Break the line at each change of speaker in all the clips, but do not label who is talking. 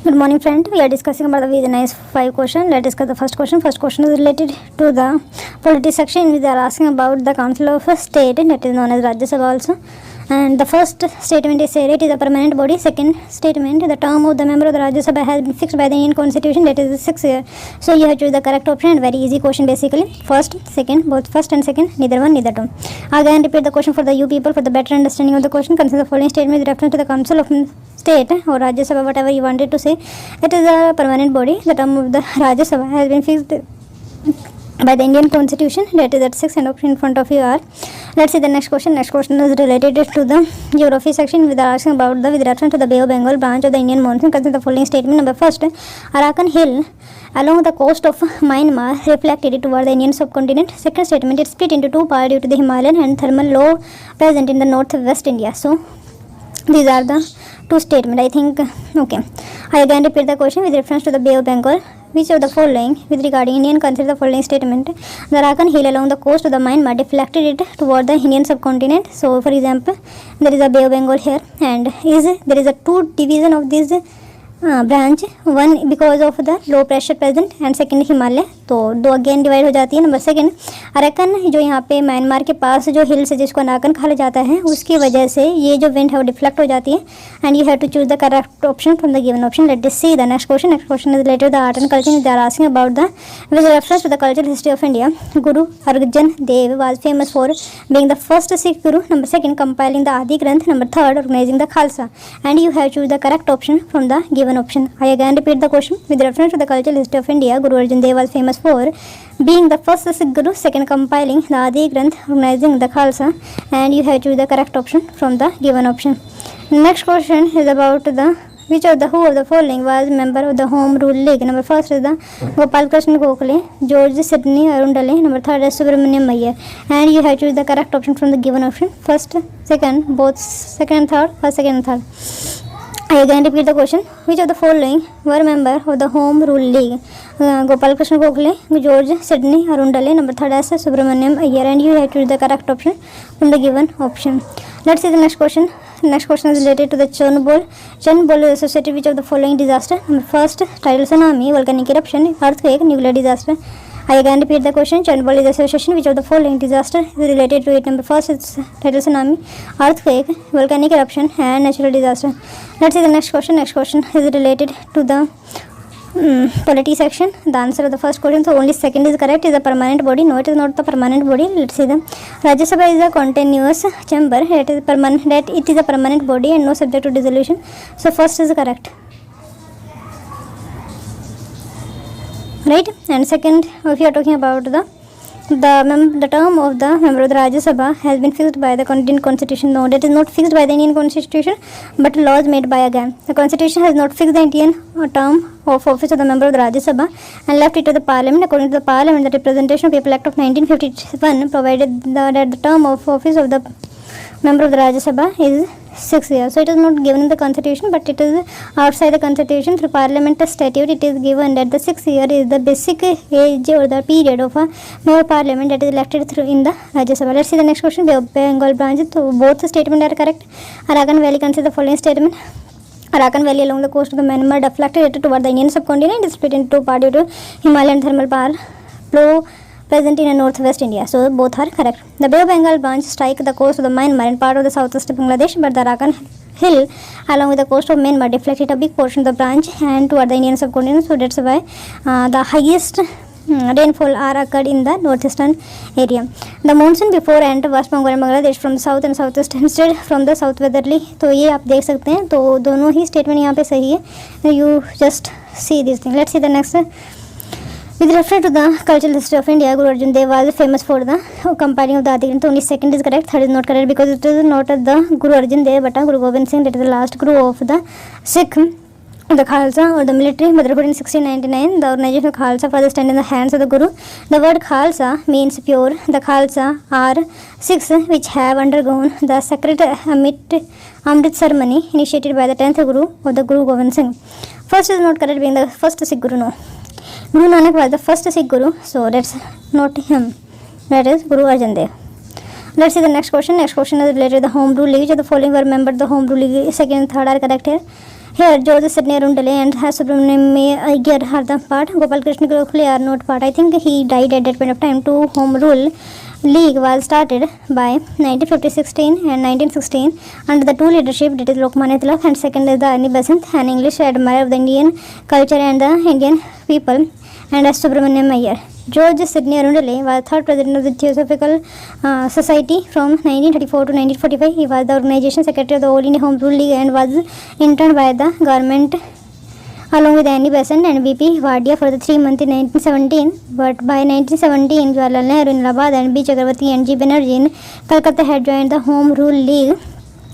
Good morning, friend. We are discussing about the very nice 5 question. Let's discuss the first question. First question is related to the polity section. We are asking about the Council of State, that is known as Rajya Sabha also. And the first statement is said it is a permanent body. Second statement, the term of the member of the Rajya Sabha has been fixed by the Indian Constitution, that is 6 years. So you have to choose the correct option, and very easy question basically. First, second, both first and second, neither one, neither two. Again, repeat the question for the you people for the better understanding of the question. Consider the following statement with reference to the Council of State or Rajya Sabha, whatever you wanted to say. It is a permanent body. The term of the Rajya Sabha has been fixed by the Indian Constitution, that is at 6, and option in front of you are. Let's see the next question. Next question is related to the geography section. We are asking about the with reference to the Bay of Bengal branch of the Indian monsoon. Consider the following statement. Number first, Arakan Hill along the coast of Myanmar reflected toward the Indian subcontinent. Second statement, it split into two parts due to the Himalayan and thermal low present in the northwest India. So these are the two statements, I think. Okay, I again repeat the question with reference to the Bay of Bengal. Which of the following with regarding Indian consider the following statement? The Arakan Hill along the coast of the Myanmar deflected it toward the Indian subcontinent. So for example, there is a Bay of Bengal here, and there is a two division of this branch, one because of the low pressure present and second Himalaya, तो दो again divide हो जाती है. Number second, Arakan जो यहाँ पे Myanmar के पास जो हिल्स है जिसको अराकन कहा जाता है, उसकी वजह से ये जो विंड है वो डिफ्लेक्ट हो जाती है. And you have to choose the correct option from the given option. Let us see the next question. Next question is related the art and culture. They are asking about the with reference to the cultural history of India. Guru Arjan Dev was famous for being the first Sikh guru. Number second, compiling the Adi Granth. Number third, organising the Khalsa. And you have choose the correct option from the given option. I again repeat the question. With reference to the cultural history of India, Guru Arjan Dev was famous for being the first Sikh Guru, second compiling the Adi Granth, organizing the Khalsa, and you have to choose the correct option from the given option. Next question is about the which of the who of the following was member of the Home Rule League. Number first is the Gopal Krishna Gokhale, George Sidney Arundale. Number third is Subramaniam Iyer, and you have to choose the correct option from the given option. First, second, both second and third, first, second and third. I again repeat the question. Which of the following were member of the Home Rule League? Gopal Krishna Gokhale, George Sidney Arundale. Number third is Subramaniam Iyer, and you have to choose the correct option from the given option. Let's see the next question. Next question is related to the Chernobyl. Chernobyl is associated with which of the following disaster? Number first, tidal tsunami, volcanic eruption, earthquake, nuclear disaster. I again repeat the question. Chernobyl is association which of the following disaster is related to it? Number first is tidal tsunami, earthquake, volcanic eruption, and natural disaster. Let's see the next question. Next question is related to the polity section. The answer of the first question, so only second is correct, is a permanent body. No, it is not the permanent body. Let's see the Rajya Sabha is a continuous chamber. It is permanent, that it is a permanent body and no subject to dissolution. So first is correct, right? And second, if you are talking about the term of the member of the Rajya Sabha has been fixed by the Indian Constitution. No, that is not fixed by the Indian Constitution, but laws made by again. The Constitution has not fixed the Indian term of office of the member of the Rajya Sabha and left it to the Parliament. According to the Parliament, the Representation of People Act of 1951 provided that the term of office of the member of the Rajya Sabha is 6 years. So it is not given in the Constitution, but it is outside the Constitution through Parliament statute. It is given that the 6 year is the basic age or the period of a member of Parliament that is elected through in the Rajya Sabha. Let's see the next question. Bay of Bengal branch. So both statements are correct. Arakan Valley, consider the following statement. Arakan Valley along the coast of the Myanmar deflected toward the Indian subcontinent. It is split into two parts due to Himalayan thermal power flow present in northwest India. So both are correct. The Bay of Bengal branch strike the coast of the Myanmar and part of the southwest Bangladesh, but the Arakan Hill along with the coast of Myanmar deflected a big portion of the branch and toward the Indian subcontinent. So that's why the highest rainfall are occurred in the northeastern area. The monsoon before entered West Bengal and Bangladesh from the south and southwest instead from the south weatherly. तो ये आप देख सकते हैं, तो दोनों ही statement यहाँ पे सही है. You just see this thing. Let's see the next. With reference to the cultural history of India, Guru Arjan Dev was famous for the compiling of the Adi Granth. Only second is correct, third is not correct because it is not the Guru Arjan Dev but Guru Gobind Singh, that is the last Guru of the Sikh, the Khalsa or the military motherhood in 1699. The organization of Khalsa further stand in the hands of the Guru. The word Khalsa means pure. The Khalsa are Sikhs which have undergone the sacred Amrit ceremony initiated by the 10th Guru of the Guru Gobind Singh. First is not correct being the first Sikh Guru. No. Guru Nanak was the first Sikh Guru, so that's not him. That is Guru Arjan Dev. Let's see the next question. Next question is related to the Home Rule League. The following were members of the Home Rule League. Second and third are correct here. Here, Joseph Sidney Arundale and Subramaniam Iyer are the part. Gopal Krishna Gokhale are not part. I think he died at that point of time. Two Home Rule League was started by 1916 and 1916 under the two leadership, that is Lokmanya Tilak, and second is the Annie Besant, an English admirer of the Indian culture and the Indian people, and as Subramaniam Iyer. George Sidney Arundale was third president of the Theosophical Society from 1934 to 1945. He was the organization secretary of the All India Home Rule League and was interned by the government along with Annie Besant and V.P. Wadia for the 3 months in 1917. But by 1917, Jawaharlal Nehru in Allahabad and B. Chakravarti and G. Banerjee in Calcutta had joined the Home Rule League.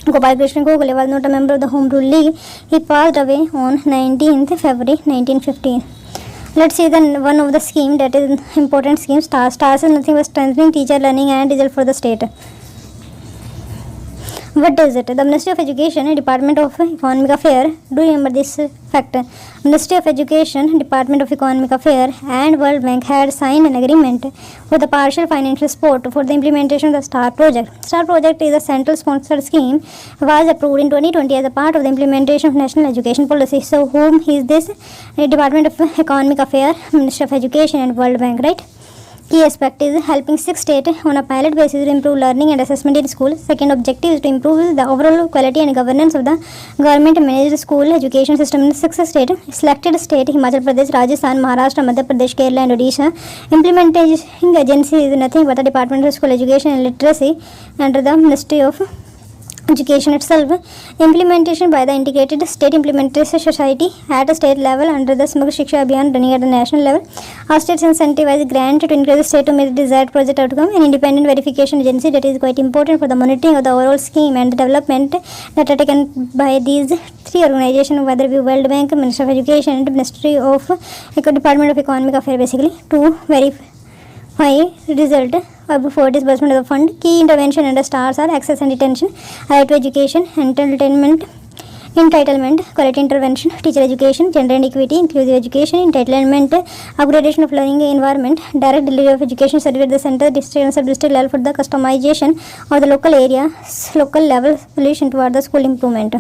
Gopal Krishna Gokhale was not a member of the Home Rule League. He passed away on 19th February 1915. Let's see the one of the scheme, that is important scheme. STARS. STARS is nothing but strengthening teacher learning and result for the state. What is it? The Ministry of Education, Department of Economic Affairs. Do you remember this fact? Ministry of Education, Department of Economic Affairs and World Bank had signed an agreement for the partial financial support for the implementation of the STAR project. STAR project is a central sponsored scheme, was approved in 2020 as a part of the implementation of national education policy. So whom is this? Department of Economic Affairs, Ministry of Education and World Bank, right? Key aspect is helping 6 states on a pilot basis to improve learning and assessment in school. Second objective is to improve the overall quality and governance of the government managed school education system in 6 states. Selected state Himachal Pradesh, Rajasthan, Maharashtra, Madhya Pradesh, Kerala and Odisha. Implementing agency is nothing but the Department of School Education and Literacy under the Ministry of Education itself. Implementation by the Integrated State Implementation Society at a state level under the Samagra Shiksha Abhiyan running at the national level. Our states incentivized grant to encourage the state to meet the desired project outcome. An independent verification agency that is quite important for the monitoring of the overall scheme and the development that are taken by these 3 organizations, whether it be World Bank, Ministry of Education and Ministry of Department of Economic Affairs, basically to verify result before disbursement of the fund. Key intervention under STARS are access and detention, right to education, entitlement, quality intervention, teacher education, gender and equity, inclusive education, entitlement, upgradation of learning environment, direct delivery of education service at the center, district and sub-district level for the customization of the local area, local level solution toward the school improvement.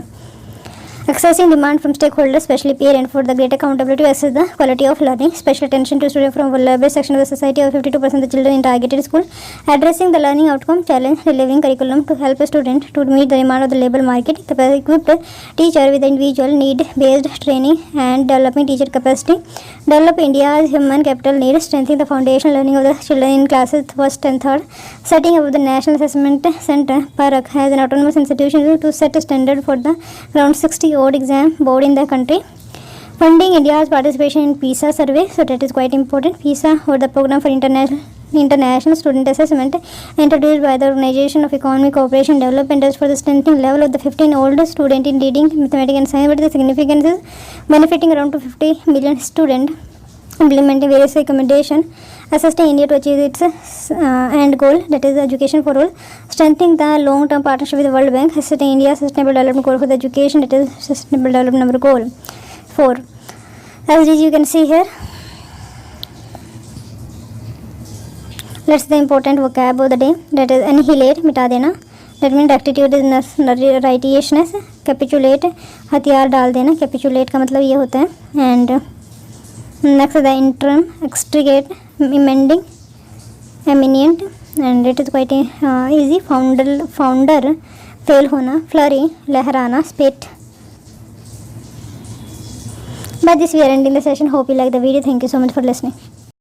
Accessing demand from stakeholders, especially parents, for the great accountability to assess the quality of learning. Special attention to students from vulnerable section of the society of 52% of the children in targeted school. Addressing the learning outcome challenge, delivering curriculum to help a student to meet the demand of the labor market. Equipped teacher with individual need-based training and developing teacher capacity. Develop India's human capital need. Strengthening the foundational learning of the children in classes 1st and 3rd. Setting up the National Assessment Center, PARAK, has an autonomous institution to set a standard for the around 60 odd exam board in the country. Funding India's participation in PISA survey, so that is quite important. PISA, or the Program for International Student Assessment, introduced by the Organization of Economic Cooperation and Development, is for the strengthening level of the 15 old student in reading, mathematics and science, but the significance is benefiting around to 50 million students. Implementing various recommendations, assisting India to achieve its end goal, that is education for all. Strengthening the long-term partnership with the World Bank, assisting India's sustainable development goal for the education, that is sustainable development number goal 4. As you can see here, let's the important vocab of the day, that is annihilate, mita dena. That means rectitude is righteousness. Capitulate, हथियार डाल देना. Capitulate का मतलब ये होता है. And next the interim, extricate, amending, eminent, and it is quite easy. Founder, fail होना. Flurry, लहराना. Spit. By this we are ending the session. Hope you like the video. Thank you so much for listening.